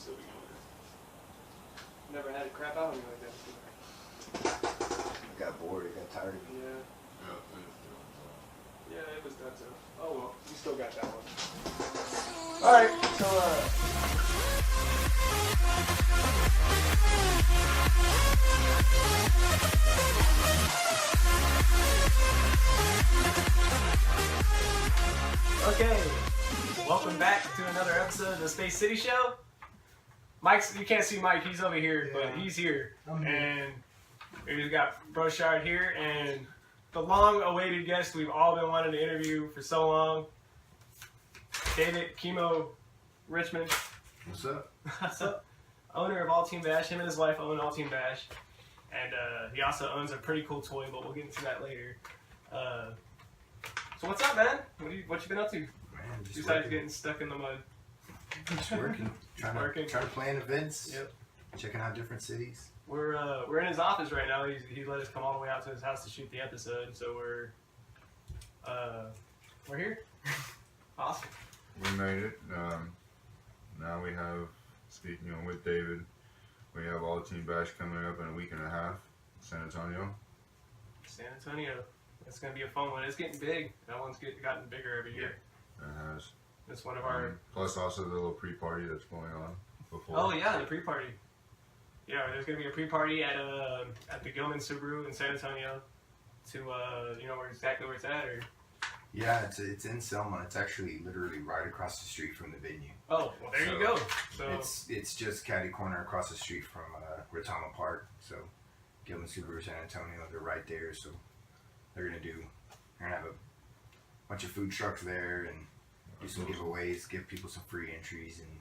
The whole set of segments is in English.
still be going. Never had it crap out on me like that before. I got bored. I got tired of it. Yeah. Yeah, it was done too. Oh well, you still got that one. Alright, so okay. Welcome back to another episode of the Space City Show. Mike's, you can't see Mike, he's over here, but he's here. And we've got Brochard here, and the long-awaited guest we've all been wanting to interview for so long, David Kimo, Richmond. What's up? What's up? Owner of All Team Bash. Him and his wife own All Team Bash. And he also owns a pretty cool toy, but we'll get into that later. So what's up, man? What you been up to? Man, just Besides getting stuck in the mud. Just working. Trying to plan events. Yep. Checking out different cities. We're in his office right now. He let us come all the way out to his house to shoot the episode, so we're here. Awesome. We made it. Now we have, speaking with David, we have All Team Bash coming up in a week and a half. San Antonio. San Antonio. It's gonna be a fun one. It's getting big. That one's gotten bigger every year. It has. It's one of our. Plus also the little pre-party that's going on before. Oh yeah, the pre-party. Yeah, there's gonna be a pre-party at the Gilman Subaru in San Antonio. To you know exactly where it's at, or? Yeah, it's in Selma. It's actually literally right across the street from the venue. Oh, well there you go. So it's just catty corner across the street from Retama Park. So Gilman Subaru San Antonio, they're right there. So they're gonna have a bunch of food trucks there and do some giveaways, give people some free entries, and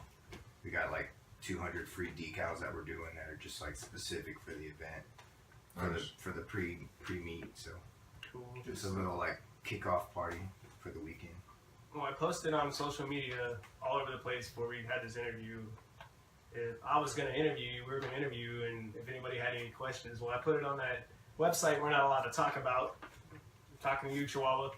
we got like 200 free decals that we're doing that are just like specific for the event, for the pre-meet. So cool. Just a little like kickoff party for the weekend. Well, I posted on social media all over the place before we had this interview. If I was going to interview you, we were going to interview you, and if anybody had any questions, well, I put it on that website we're not allowed to talk about. I'm talking to you, Chihuahua.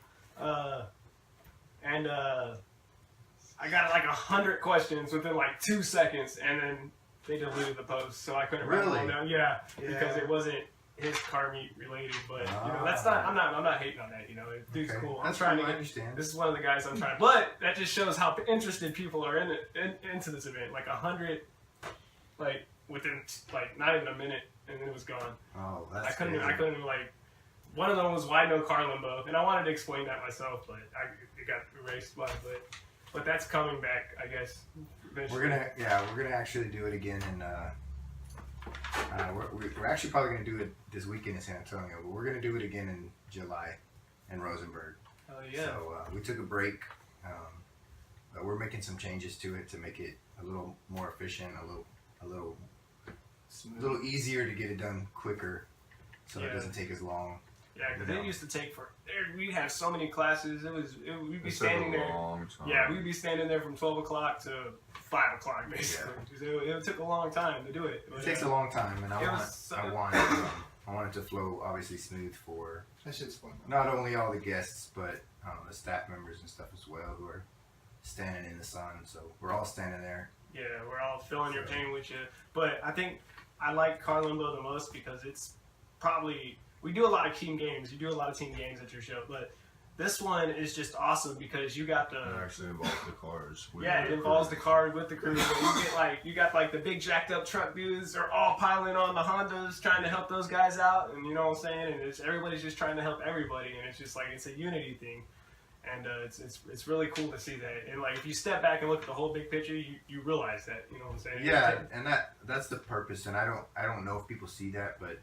I got like 100 questions within like 2 seconds, and then they deleted the post, so I couldn't write them all down. Yeah, because it wasn't his car meet related, but you know that's not. I'm not hating on that. You know, dude's cool. I'm trying to understand. This is one of the guys I'm trying, but that just shows how interested people are into this event. Like 100, like within like not even a minute, and then it was gone. Oh, that's. I couldn't even like. One of them was why no car limbo, and I wanted to explain that myself, but it got erased by. But that's coming back, I guess. Eventually. We're gonna actually do it again, and we're actually probably gonna do it this weekend in San Antonio, but we're gonna do it again in July in Rosenberg. Oh yeah. So we took a break, but we're making some changes to it to make it a little more efficient, a little easier to get it done quicker, so it doesn't take as long. Yeah, because it used to take we'd have so many classes. We'd be standing there. Yeah, we'd be standing there from 12 o'clock to 5 o'clock basically. Yeah. It took a long time to do it. It takes a long time, and I want it to flow obviously smooth for. That shit's fun. Not only all the guests, but the staff members and stuff as well who are standing in the sun. So we're all standing there. Yeah, we're all feeling your pain with you. But I think I like car limbo the most because it's probably. We do a lot of team games. You do a lot of team games at your show, but this one is just awesome because you got the. It actually involves the cars. It involves the cars with the crew. But you got the big jacked up truck dudes. They're all piling on the Hondas, trying to help those guys out, and you know what I'm saying. And everybody's just trying to help everybody, and it's just like it's a unity thing, and it's really cool to see that. And like if you step back and look at the whole big picture, you realize that. You know what I'm saying? Yeah, and that's the purpose. And I don't know if people see that, but.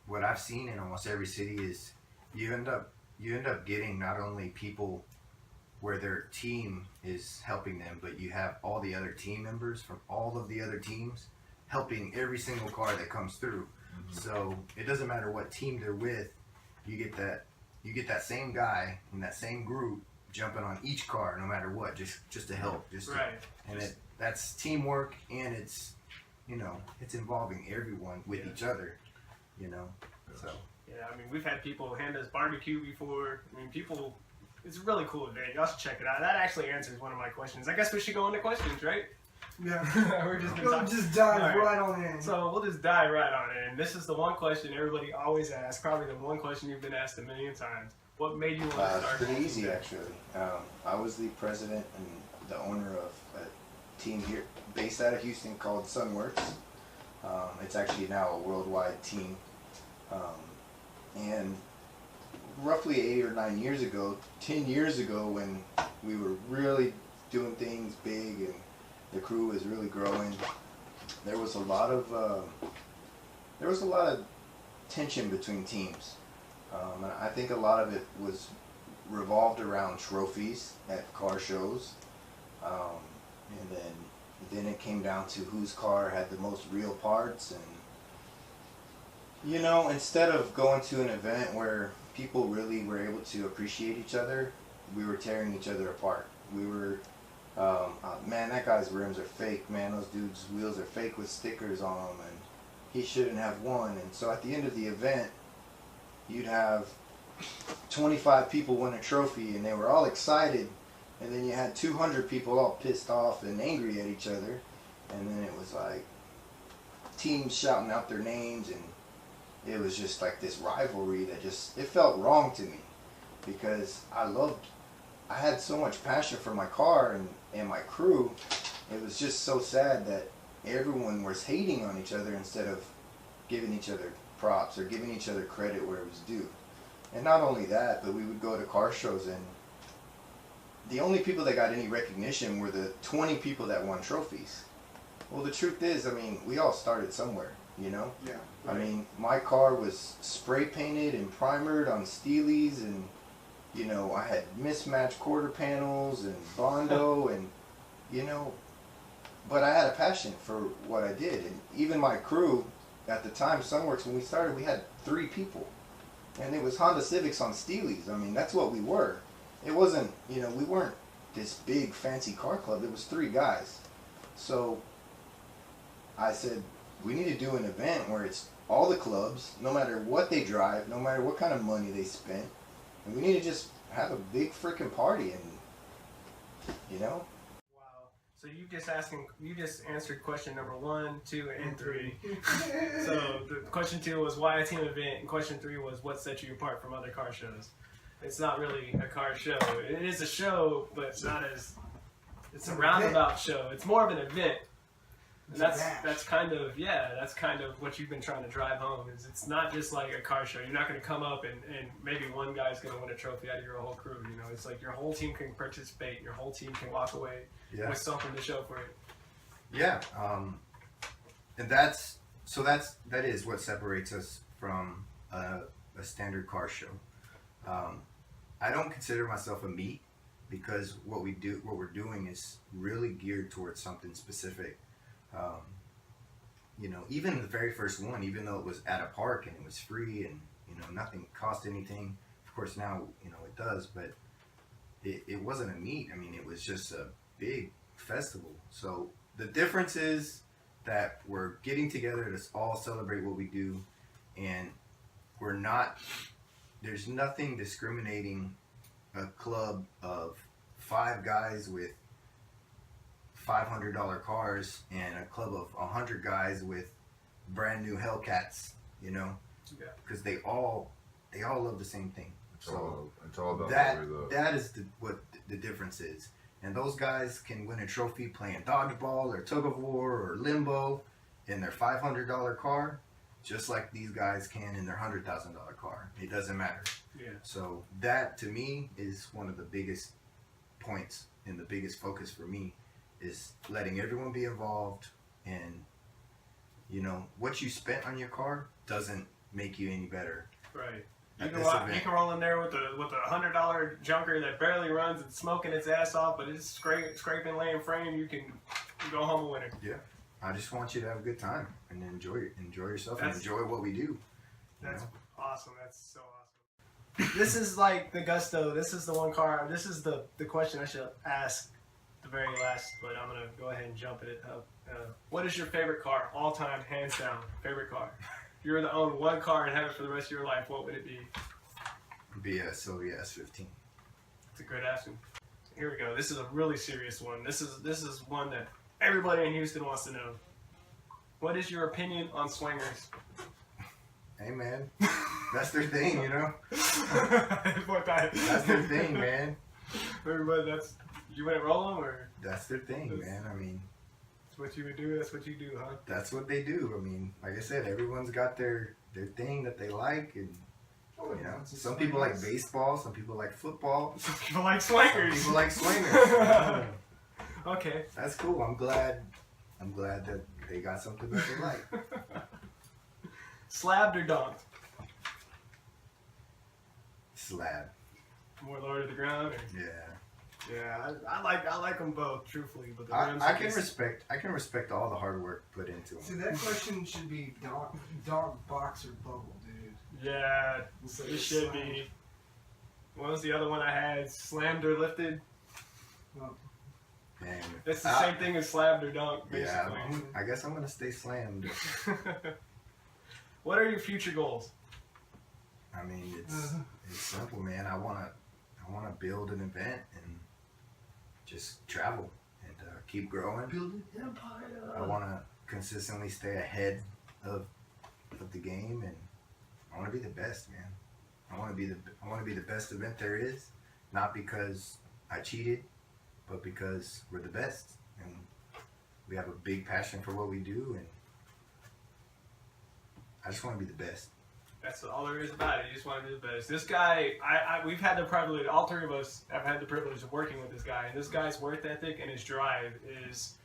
What I've seen in almost every city is you end up getting not only people where their team is helping them, but you have all the other team members from all of the other teams helping every single car that comes through. Mm-hmm. So it doesn't matter what team they're with, you get that same guy in that same group jumping on each car no matter what, just to help. That's teamwork, and it's involving everyone with each other. So. Yeah, I mean, we've had people hand us barbecue before. I mean, it's a really cool event. Y'all should check it out. That actually answers one of my questions. I guess we should go into questions, right? Yeah. We're just been We'll talking. just dive All right on in. So we'll just dive right on it. And this is the one question everybody always asks. Probably the one question you've been asked a million times. What made you want to start? Pretty easy, actually. I was the president and the owner of a team here based out of Houston called Sunworks. It's actually now a worldwide team. And roughly 8 or 9 years ago, 10 years ago, when we were really doing things big and the crew was really growing, there was a lot of tension between teams. And I think a lot of it was revolved around trophies at car shows, and then it came down to whose car had the most real parts. And you know, instead of going to an event where people really were able to appreciate each other, we were tearing each other apart. We were, man, that guy's rims are fake. Man, those dudes' wheels are fake with stickers on them, and he shouldn't have won. And so at the end of the event, you'd have 25 people win a trophy, and they were all excited, and then you had 200 people all pissed off and angry at each other, and then it was like teams shouting out their names, and it was just like this rivalry that it felt wrong to me, because I had so much passion for my car and my crew. It was just so sad that everyone was hating on each other instead of giving each other props or giving each other credit where it was due. And not only that, but we would go to car shows, and the only people that got any recognition were the 20 people that won trophies. Well, the truth is, I mean, we all started somewhere, you know? Yeah. I mean, my car was spray painted and primered on Steelies, and you know, I had mismatched quarter panels and Bondo, and you know, but I had a passion for what I did. And even my crew at the time, Sunworks, when we started, we had 3 people, and it was Honda Civics on Steelies. I mean, that's what we were. It wasn't, you know, we weren't this big fancy car club. It was 3 guys. So I said, we need to do an event where it's all the clubs, no matter what they drive, no matter what kind of money they spent, and we need to just have a big freaking party, and you know. Wow. So you just answered question number 1, 2, and 3. So the question 2 was why a team event, and question 3 was what set you apart from other car shows. It's not really a car show. It is a show, but it's not as. It's a roundabout show. It's more of an event. And that's kind of what you've been trying to drive home. Is it's not just like a car show. You're not going to come up and maybe one guy's going to win a trophy out of your whole crew. You know, it's like your whole team can participate. Your whole team can walk away with something to show for it. Yeah, and that is what separates us from a standard car show. I don't consider myself a meet, because what we're doing is really geared towards something specific. You know, even the very first one, even though it was at a park and it was free and, you know, nothing cost anything. Of course now, you know, it does, but it wasn't a meet. I mean, it was just a big festival. So the difference is that we're getting together to all celebrate what we do, and there's nothing discriminating a club of 5 guys with $500 cars and a club of 100 guys with brand new Hellcats, you know, because they all love the same thing. It's all about that. what we love. That is what the difference is. And those guys can win a trophy playing dodgeball or tug of war or limbo in their $500 car, just like these guys can in their $100,000 car. It doesn't matter. Yeah. So that to me is one of the biggest points and the biggest focus for me, is letting everyone be involved. And you know, what you spent on your car doesn't make you any better. Right. You can roll in there with a $100 junker that barely runs and smoking its ass off, but it's scraping, laying frame. You can go home a winner. Yeah. I just want you to have a good time and enjoy yourself and enjoy what we do. That's awesome. That's so awesome. This is like the gusto. This is the one car. This is the question I should ask the very last, but I'm gonna go ahead and jump it up. What is your favorite car, all time, hands down, favorite car? If you were to own one car and have it for the rest of your life, what would it be? It'd be a Sylvia S15. It's a great answer. Here we go. This is a really serious one. This is one that everybody in Houston wants to know. What is your opinion on swingers? Hey man, that's their thing, you know. What that? That's their thing, man. Everybody, you wouldn't roll them, or That's their thing, man. I mean, that's what you would do. That's what you do, huh? that's what they do. I mean, like I said, everyone's got their thing that they like, and you know, some people like baseball, some people like football, Some people like some swingers. people like swingers. You know? Okay. That's cool. I'm glad that they got something that they like. Slabbed or donked? Slab. More lower to the ground, or? Yeah. Yeah, I like them both, truthfully. But the I rims can are just- respect all the hard work put into them. See, that question should be dog box or bubble, dude. Yeah, Instead it of should slam. be. What was the other one I had? Slammed or lifted? Well, Dang. It's the same thing as slabbed or dunked, Yeah, basically. I guess I'm gonna stay slammed. What are your future goals? I mean, it's simple, man. I wanna build an event and just travel and keep growing. build an empire. I wanna consistently stay ahead of the game, and I wanna be the best, man. I wanna be the best event there is, not because I cheated, but because we're the best and we have a big passion for what we do, and I just want to be the best. That's all there is about it. You just want to be the best. This guy, we've had the privilege, all three of us have had the privilege of working with this guy, and this guy's work ethic and his drive is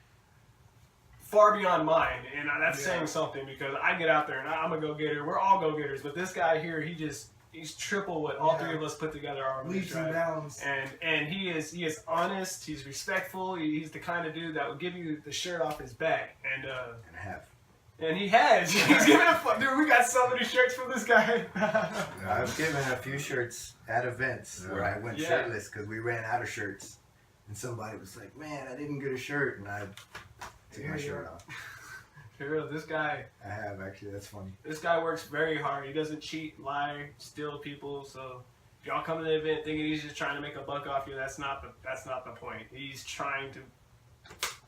far beyond mine, and that's saying something, because I get out there and I'm a go-getter. We're all go-getters, but this guy here, he's triple what all three of us put together are. with his Leaps and drive. bounds. And he is honest. He's respectful. He's the kind of dude that will give you the shirt off his back, and And I have. and he has. He's giving a fuck. Dude, we got so many shirts from this guy. I've given a few shirts at events where I went Yeah. shirtless because we ran out of shirts, and somebody was like, "Man, I didn't get a shirt," and I took my shirt off. For real, this guy Actually. That's funny. This guy works very hard. He doesn't cheat, lie, steal people. So if y'all come to the event thinking he's just trying to make a buck off you, that's not the point. He's trying to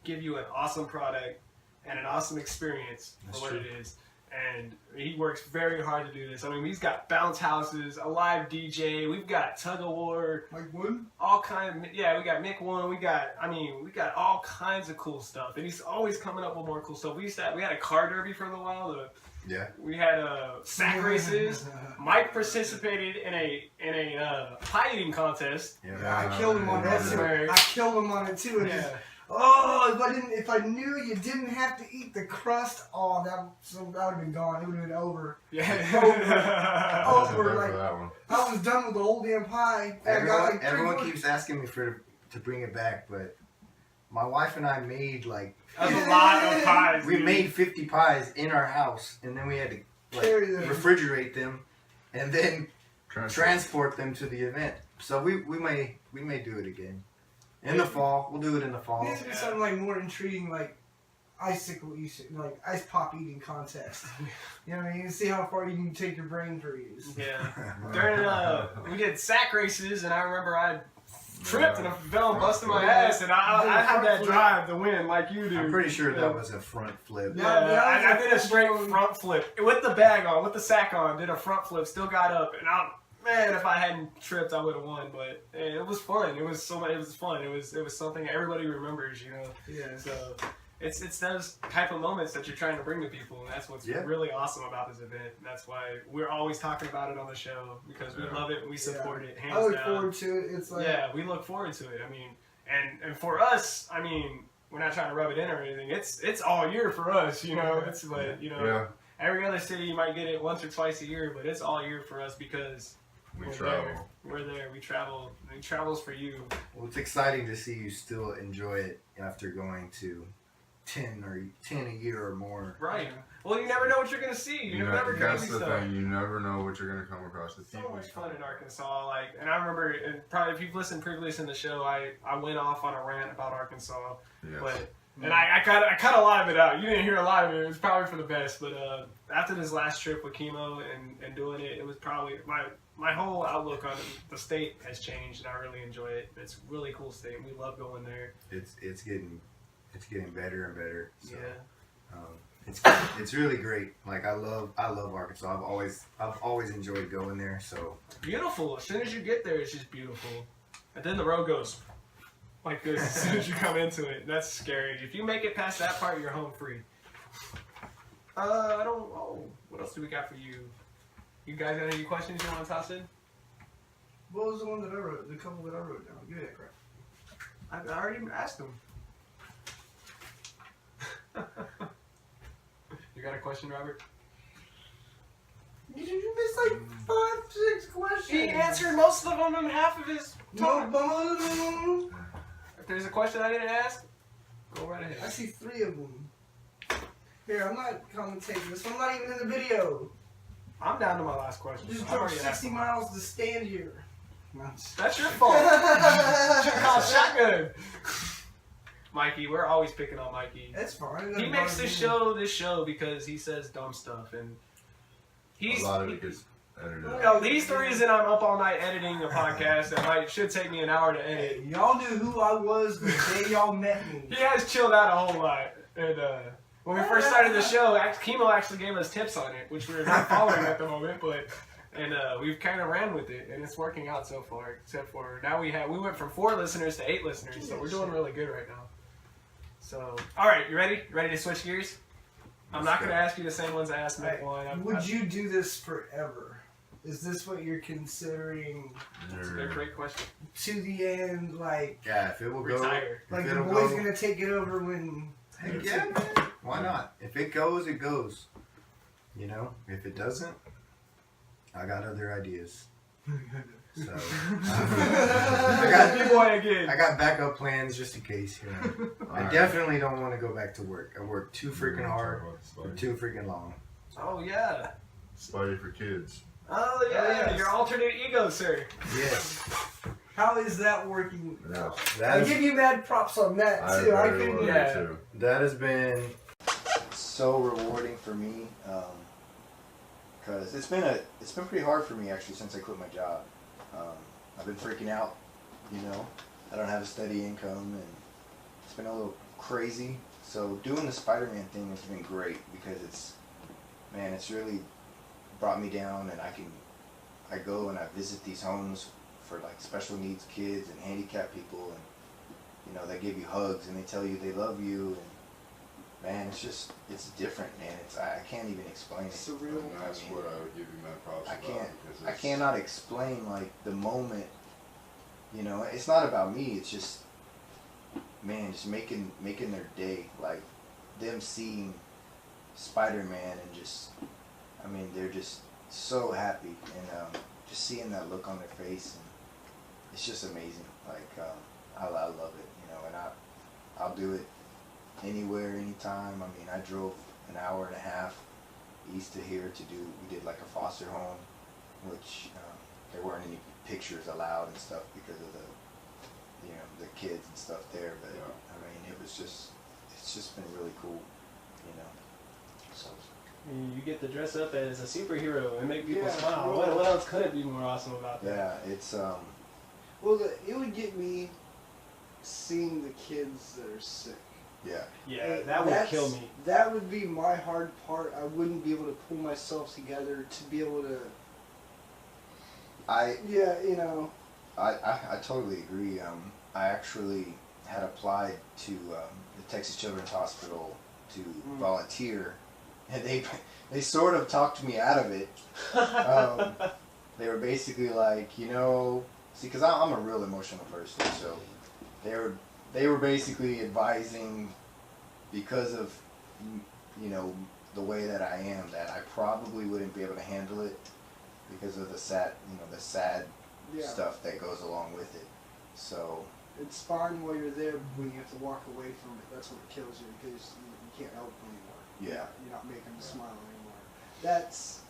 give you an awesome product and an awesome experience That's for what true. it is. And he works very hard to do this. I mean, he's got bounce houses, a live DJ. We've got tug of war, Like wood? all kind of, yeah, we got Mick One. We got all kinds of cool stuff. And he's always coming up with more cool stuff. We had a car derby for a little while. Yeah. We had sack races. Mike participated in a pie eating contest. Yeah. I killed him on that too. Yeah. I killed him on it too. And just, Yeah. if I knew you didn't have to eat the crust, that would have been gone. It would have been over. Yeah. Oh, Wasn't we're there like- for that one. I was done with the whole damn pie. I got like Everyone three keeps asking me to bring it back, but my wife and I made That's a lot of pies. we dude. made 50 pies in our house, and then we had to Carry them. refrigerate them, and then transport them to the event. So we may do it again in the fall. We'll do it in the fall. There needs to be something like more intriguing, like icicle eating, like ice pop eating contest. You know what I mean? See how far you can take your brain freeze. Yeah. During we did sack races, and I remember I tripped and I fell and busted my ass, and I had that drive to win like you do. I'm pretty sure that was a front flip. Yeah, Yeah, I did a straight front flip with the bag on, with the sack on. Did a front flip, still got up, and man, if I hadn't tripped, I would have won. But it was fun. It was so much. It was fun. It was something everybody remembers, you know. Yeah. So it's those type of moments that you're trying to bring to people, and that's what's really awesome about this event. And that's why we're always talking about it on the show, because we love it and we support it hands I look down. forward to it. It's like We look forward to it. I mean, and for us, I mean, we're not trying to rub it in or anything. It's all year for us, you know. It's like, you know, Yeah. every other city you might get it once or twice a year, but it's all year for us because We we're travel. there. We're there. We travel. It travels for you. Well, it's exciting to see you still enjoy it after going to 10 a year or more. Right. Well, you never know what you're gonna see. You never That's crazy the stuff. thing. You never know what you're gonna come across. It's So usually much fun in Arkansas. Like, and I remember, and probably if you've listened previously in the show, I went off on a rant about Arkansas, Yes. but and I cut a lot of it out. You didn't hear a lot of it. It was probably for the best. But after this last trip with Kimo and doing it, it was probably my whole outlook on the state has changed, and I really enjoy it. It's a really cool state. We love going there. It's getting it's getting better and better. So, yeah. it's really great. Like I love Arkansas. I've always enjoyed going there. So Beautiful. As soon as you get there, it's just beautiful. And then the road goes like this as soon as you come into it. That's scary. If you make it past that part, you're home free. I don't. Oh, what else do we got for you? You guys got any questions you want to toss in? What was the one that I wrote? The couple that I wrote down. Give me that crap. I already asked them. You got a question, Robert? You missed like 5-6 questions. He answered most of them in half of his talk. No. If there's a question I didn't ask, go right ahead. I see 3 of them. Here, I'm not commentating this one. I'm not even in the video. I'm down to my last question. Just I've drove already asked 60 them. miles to stand here. That's your fault. You're called shotgun. Mikey, we're always picking on Mikey. That's fine. He makes this show because he says dumb stuff, and A lot of it gets edited out. No, he's the reason I'm up all night editing a podcast that should take me an hour to edit. Hey, y'all knew who I was the day y'all met me. He has chilled out a whole lot. And when we first started the show, Kimo actually gave us tips on it, which we're not following at the moment, and we've kind of ran with it, and it's working out so far. Except for now we went from 4 listeners to 8 listeners, so we're doing really good right now. So, all right, you ready? You ready to switch gears? I'm not going to ask you the same ones I asked Mick one. Would you do this forever? Is this what you're considering That's a great question. to the end? Like, yeah, if it will go, Retire. like if the it'll boy's go, gonna take it over when? heck yeah, man. Why not? If it goes, it goes. You know, if it doesn't, I got other ideas. So I got backup plans just in case. You know, I definitely don't want to go back to work. I work too freaking hard or too freaking long. Oh, yeah. Spider for kids. Oh, yeah. yes. Your alternate ego, sir. Yes, How is that working? Yeah. I give you mad props on that too. I very couldn't. well Yeah. too. that has been So rewarding for me, because it's been pretty hard for me actually since I quit my job. I've been freaking out, you know. I don't have a steady income, and it's been a little crazy. So doing the SpiderMan thing has been great because it's really brought me down, and I go and I visit these homes for like special needs kids and handicapped people, and you know, they give you hugs and they tell you they love you, and man, it's different, man. I can't even explain it. Surreal. And that's what I would give you my props I about. can't. because I it's- cannot explain like the moment. You know, it's not about me. It's just, man, just making their day. Like them seeing SpiderMan and just, I mean, they're just so happy, and just seeing that look on their face, and it's just amazing. Like I love it, you know, and I'll do it anywhere, anytime. I mean, I drove an hour and a half east to here we did like a foster home, which there weren't any pictures allowed and stuff because of the kids and stuff there. But Yeah. I mean, it's just been really cool, you know. So You get to dress up as a superhero and make people Yeah, smile. right. What else could be more awesome about that? yeah, it's Well, it would get me seeing the kids that are sick. yeah. Yeah, that would kill me. That would be my hard part. I wouldn't be able to pull myself together to be able to. Yeah, you know. I totally agree. I actually had applied to the Texas Children's Hospital to volunteer, and they sort of talked me out of it. They were basically like, you know, see, because I'm a real emotional person, so they were basically advising, because of, you know, the way that I am, that I probably wouldn't be able to handle it because of the sad Yeah. stuff that goes along with it. So It's fine while you're there, but when you have to walk away from it, that's what kills you because you can't help them anymore. yeah, You're not making them smile anymore. That's.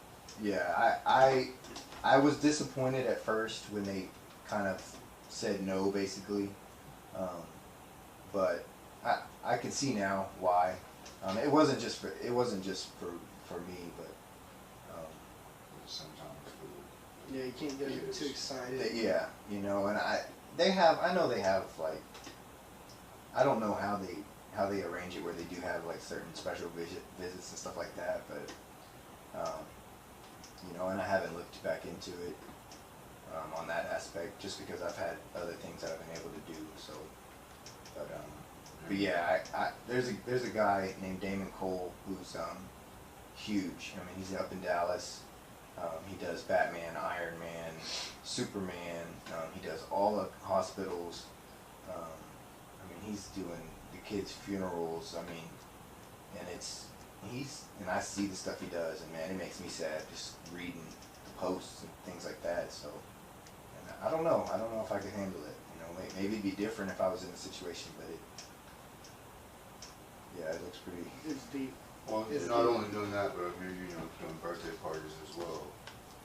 yeah, I was disappointed at first when they kind of said no, basically, but I can see now why. It wasn't just for me, but Sometimes for Yeah, you can't get too excited. yeah, you know, and I know they have like, I don't know how they how they arrange it, where they do have like certain special visits and stuff like that. But you know, and I haven't looked back into it on that aspect, just because I've had other things that I've been able to do. So, but yeah, there's a guy named Damon Cole who's huge. I mean, he's up in Dallas. He does Batman, Iron Man, Superman. He does all the hospitals. I mean, he's doing the kids' funerals. I mean, and and I see the stuff he does, and man, it makes me sad just reading the posts and things like that. So, and I don't know if I could handle it. You know, maybe it'd be different if I was in the situation, but it looks pretty. It's deep. Well, It's you're not deep. only doing that, but maybe doing birthday parties as well.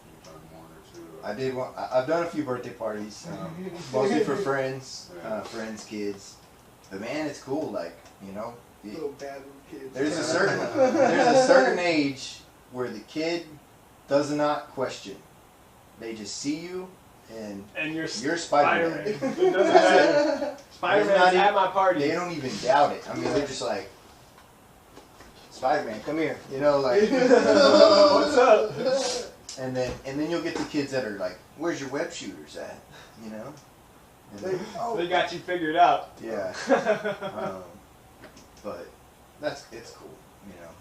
You've done one or two. I did one. I've done a few birthday parties, mostly for friends, kids. But man, it's cool. Like, you know, Little bad kids. there's a certain age where the kid does not question. They just see you and you're Spider-Man. It doesn't matter. Spider-Man's at my party. They don't even doubt it. I mean, they're just like, Spider-Man, come here. You know, like, what's up? And then you'll get the kids that are like, where's your web shooters at? You know. And They got you figured out. yeah. But it's cool. You know,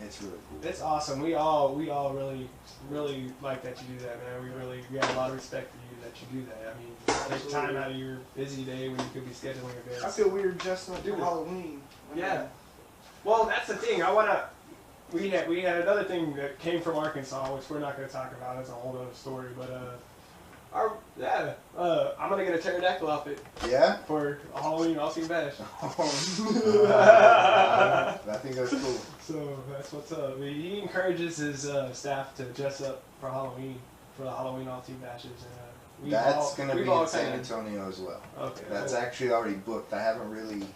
it's really cool. It's awesome. We all really like that you do that, man. We have a lot of respect for you that you do that. I mean, take time out of your busy day when you could be scheduling events. I feel weird dressing up Do for it. Halloween. Yeah. Well, that's the thing. We had another thing that came from Arkansas, which we're not going to talk about. It's a whole other story. But I'm gonna get a pterodactyl outfit Yeah. for a Halloween Austin bash. I think that's cool. So that's what's up. He encourages his staff to dress up for Halloween, for the Halloween all-team bashes. And That's gonna be in San Antonio as well. Okay. That's actually already booked. I haven't really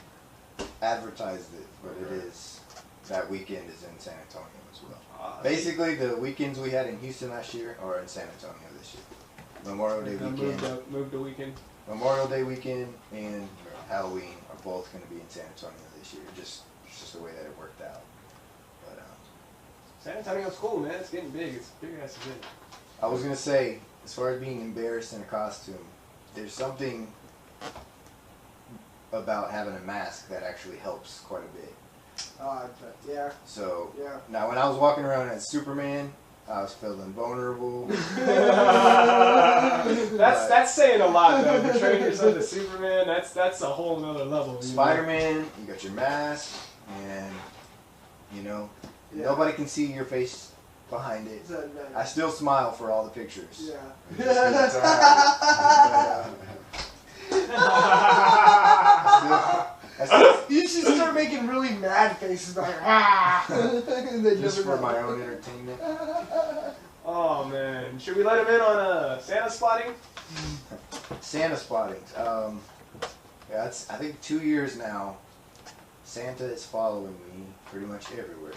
advertised it, but it is. That weekend is in San Antonio as well. Basically, the weekends we had in Houston last year are in San Antonio this year. Memorial Day weekend. Moved a weekend. Memorial Day weekend and Halloween are both going to be in San Antonio this year. It's just the way that it worked out. But San Antonio's cool, man. It's getting big. It's a big ass event. I was going to say, as far as being embarrassed in a costume, there's something about having a mask that actually helps quite a bit. Yeah. So Yeah. now when I was walking around as Superman, I was feeling vulnerable. That's saying a lot, though. Betraying yourself to Superman, that's a whole nother level. Spider-Man, you got your mask, and you know, nobody can see your face behind it. I still smile for all the pictures. You should start making really mad faces like and then Just for my own entertainment. Oh man, should we let him in on Santa spotting? Santa spotting. Yeah, it's I think 2 years now. Santa is following me pretty much everywhere.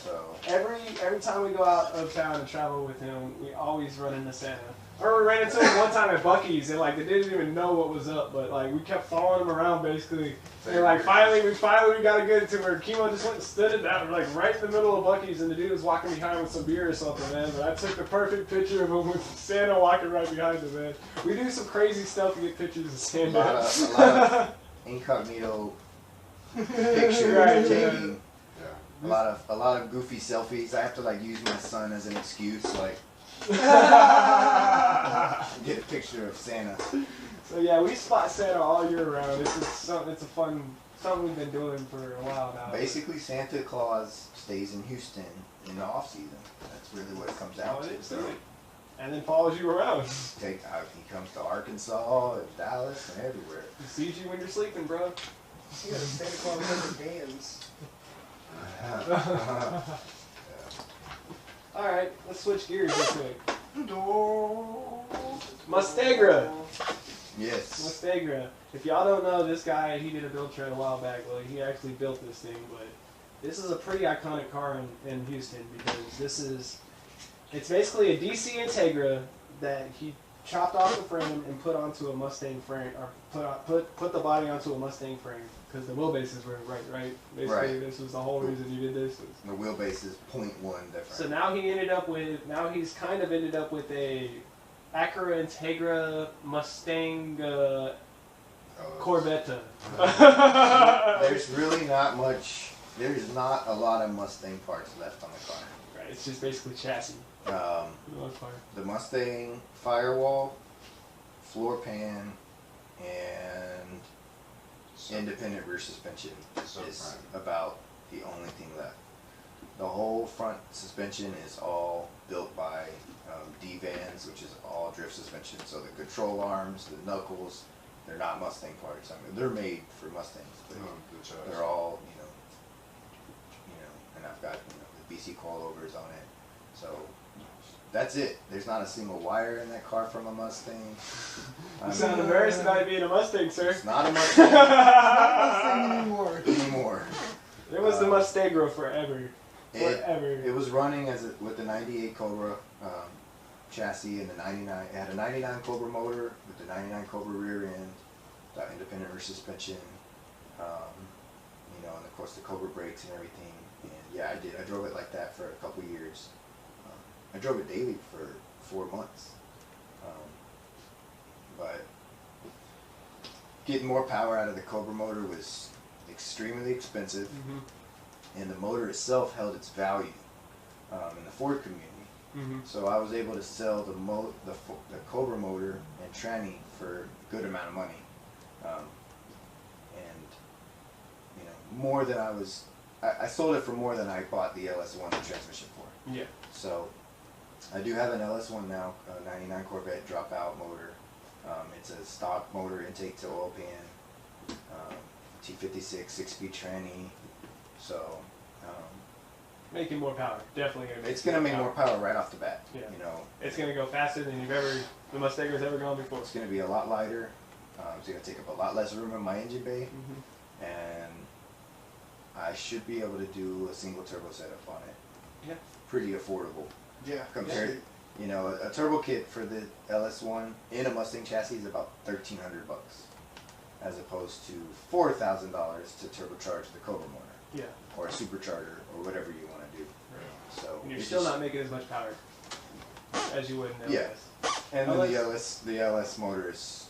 So Every time we go out of town and travel with him, we always run into Santa. Or we ran into him one time at Buc-ee's and like they didn't even know what was up, but like we kept following him around basically. And like finally we got to get it to where Kimo just went and stood it down like right in the middle of Buc-ee's and the dude was walking behind with some beer or something, man. But I took the perfect picture of him with Santa walking right behind him, man. We do some crazy stuff to get pictures of Santa. a lot of incognito picture taking. A lot of goofy selfies. I have to like use my son as an excuse, like get a picture of Santa. So yeah, we spot Santa all year round. It's a fun something we've been doing for a while now. Basically, Santa Claus stays in Houston in the off season. That's really what it comes down to. And then follows you around. He comes to Arkansas, and Dallas, and everywhere. He sees you when you're sleeping, bro. You got a Santa Claus with the bands. Alright, let's switch gears real quick. Mustagra. Yes. Mustagra. If y'all don't know, this guy, he did a build trade a while back. Well, he actually built this thing, but this is a pretty iconic car in Houston because it's basically a DC Integra that he chopped off the frame and put onto a Mustang frame, or put the body onto a Mustang frame. because the wheelbases were right. Basically, Right. this was the whole reason you did this. The wheelbase is 0.1 different. So now he's kind of ended up with a Acura Integra Mustang Corvette. There's really not much. There's not a lot of Mustang parts left on the car. Right, it's just basically chassis. For the most part. The Mustang firewall, floor pan, and independent rear suspension is about the only thing left. The whole front suspension is all built by D-Vans, which is all drift suspension. So the control arms, the knuckles, they're not Mustang parts. I mean, they're made for Mustangs, but they're all, and I've got the BC coilovers on it. So that's it. There's not a single wire in that car from a Mustang. You sound embarrassed about being a Mustang, sir. It's not a Mustang anymore. It was the Mustang forever. It was running with the 98 Cobra chassis and the 99. It had a 99 Cobra motor with the 99 Cobra rear end, got independent rear suspension, and of course the Cobra brakes and everything. And yeah, I did. I drove it like that for a couple years. I drove it daily for 4 months. But getting more power out of the Cobra motor was extremely expensive. And the motor itself held its value in the Ford community. So I was able to sell the Cobra motor and tranny for a good amount of money, and more than I sold it for more than I bought the LS1 transmission for. Yeah. So I do have an LS1 now, a 99 Corvette dropout motor. It's a stock motor, intake to oil pan, T56 6-speed tranny. So making more power, definitely gonna. It's gonna make more power right off the bat. Yeah. It's gonna go faster than the Mustanger's ever gone before. It's gonna be a lot lighter. It's gonna take up a lot less room in my engine bay, and I should be able to do a single turbo setup on it. Yeah. Pretty affordable. Yeah. Compared, a turbo kit for the LS1 in a Mustang chassis is about $1,300, as opposed to $4,000 to turbocharge the Cobra motor. Yeah. Or a supercharger, or whatever you want to do. Right. So and you're still not making as much power as you would in the LS. And then the LS motor is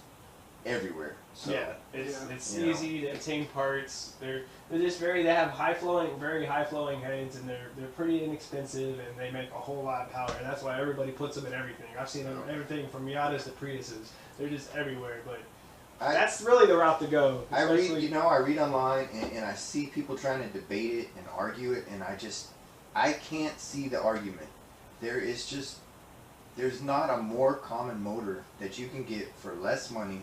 everywhere. So yeah, it's easy to obtain parts. They're just they have very high flowing heads, and they're pretty inexpensive, and they make a whole lot of power. And that's why everybody puts them in everything. I've seen them everything from Miatas to Priuses. They're just everywhere, but. That's really the route to go. I read online and I see people trying to debate it and argue it, and I can't see the argument. There's not a more common motor that you can get for less money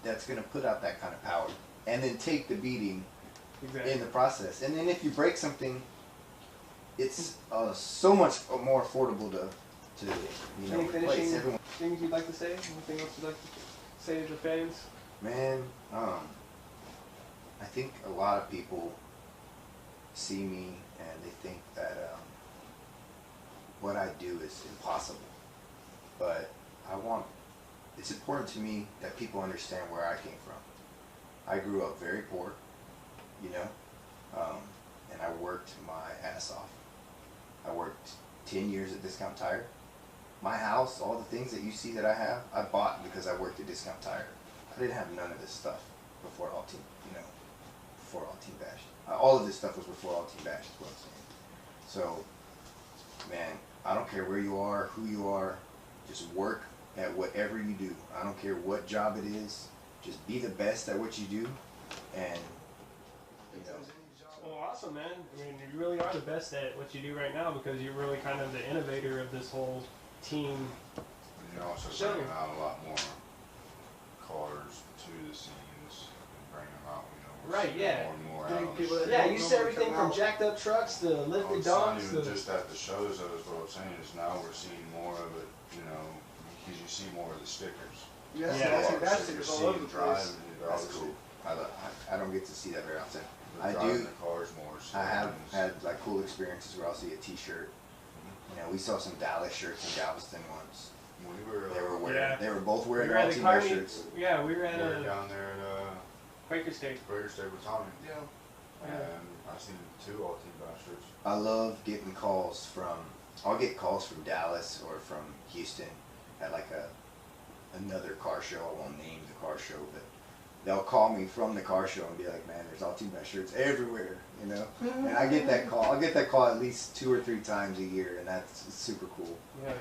that's going to put out that kind of power, and then take the beating in the process. And then if you break something, it's so much more affordable to Any replace. finishing things you'd like to say? Anything else you'd like to say to the fans? Man, I think a lot of people see me and they think that what I do is impossible. But it's important to me that people understand where I came from. I grew up very poor, and I worked my ass off. I worked 10 years at Discount Tire. My house, all the things that you see that I have, I bought because I worked at Discount Tire. I didn't have none of this stuff before All Team Bash. All of this stuff was before All Team Bash, is what I'm saying. So, man, I don't care where you are, who you are, just work at whatever you do. I don't care what job it is. Just be the best at what you do, and Well, awesome, man. I mean, you really are the best at what you do right now, because you're really kind of the innovator of this whole team. You're also bringing out a lot more cars to the scenes and bringing them out, Right, yeah. More and more out. Yeah, you see everything from jacked up trucks to lifted It's not docks. even just at the shows, though, is what I'm saying, is now we're seeing more of it, because you see more of the stickers. Yeah, Yeah. that's stickers all over the place. that's cool. I don't get to see that very often. I do. Driving the cars more. So I have had like cool experiences where I'll see a T-shirt. We saw some Dallas shirts in Galveston once. We were, They were Yeah. They were both We wearing were at All the Team car Bash meet. shirts. Yeah, we were at we were a. down there at Quaker State. Quaker State with Tommy. Yeah. And I've seen 2 all-team bash shirts. I love getting calls from. I'll get calls from Dallas or from Houston at like another car show. I won't name the car show, but they'll call me from the car show and be like, "Man, there's all-team bash shirts everywhere," you know. And I get that call. I'll get that call at least 2 or 3 times a year, and that's super cool.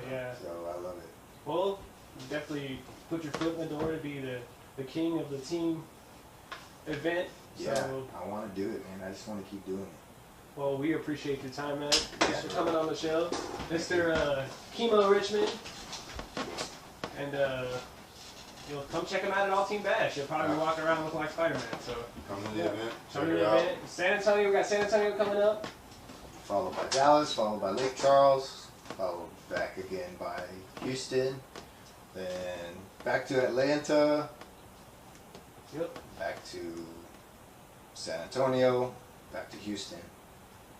Yeah. So I love it. Well, you definitely put your foot in the door to be the king of the team event. Yeah, So, I want to do it, man. I just want to keep doing it. well, we appreciate your time, man. Yeah. Thanks for coming on the show. Mr. Kimo Richmond. And you'll come check him out at All Team Bash. You'll probably be walking around looking like SpiderMan. So Come to the Yeah. event. come Check to it the out. event. San Antonio, we got San Antonio coming up. Followed by Dallas, followed by Lake Charles, followed back again by Houston, then back to Atlanta, Yep. back to San Antonio, back to Houston,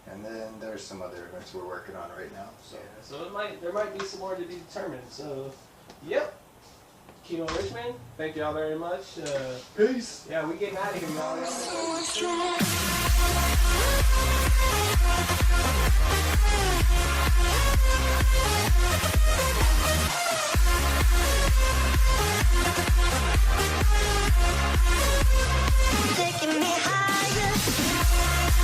and then there's some other events we're working on right now. So Yeah, so there might be some more to be determined. So, yep. Kimo Richmond, thank y'all very much. Peace. Yeah, we getting out of here, y'all. Taking me higher.